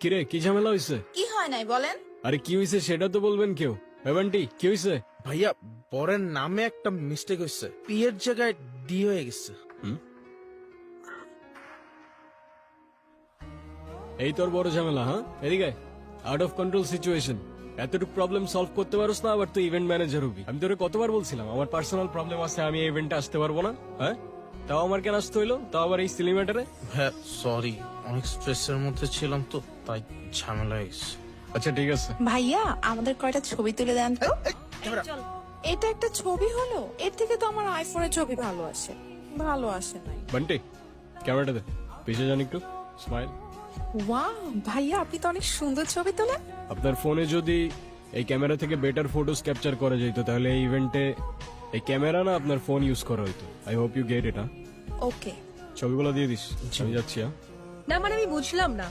কিরে কি ঝামেলা হয়েছে? কি হয় নাই বলেন? আরে কি হয়েছে সেটা তো বলবেন কেউ। এভান্টি কি হয়েছে? ভাইয়া বরের নামে একটা মিস্টেক হয়েছে, পি এর জায়গায় ডি হয়ে গেছে। এই তোর বড় ঝামেলা? হ্যাঁ এদিকে আউট অফ কন্ট্রোল সিচুয়েশন। এতটুকু প্রবলেম সলভ করতে পারোস না, আবার তুই ইভেন্ট ম্যানেজার হবি। আমি তোরে কতবার বলছিলাম আমার পার্সোনাল প্রবলেম আছে, আমি এই ইভেন্টে আসতে পারবো না। হ্যাঁ তাও আমার কেন আসতে হইলো, তাও আবার এই সিলি ম্যাটারে? ভাইয়া সরি, অনেক স্ট্রেসের মধ্যে ছিলাম তো, তাই ঝামেলা হয়ে গেছে। আচ্ছা ঠিক আছে। ভাইয়া আমাদের কয়টা ছবি তুলে দেন তো। ক্যামেরা। এটা একটা ছবি হলো, এর থেকে তো আমার আইফোনের ছবি ভালো আসে। ভালো আসে নাই। বান্টি ক্যামেরাটা দে, পিছিয়ে যান একটু, স্মাইল। ওয়াও ভাইয়া আপনি তো অনেক সুন্দর ছবি তোলেন। আপনার ফোনে যদি এই ক্যামেরা থেকে বেটার ফটোস ক্যাপচার করা যেত তাহলে এই ইভেন্টে এই ক্যামেরা না আপনার ফোন ইউজ করা হইতো। I hope you get it. Okay ছবিগুলো দিয়ে দিস, আমি যাচ্ছি। হ্যাঁ না মানে আমি বুঝলাম না,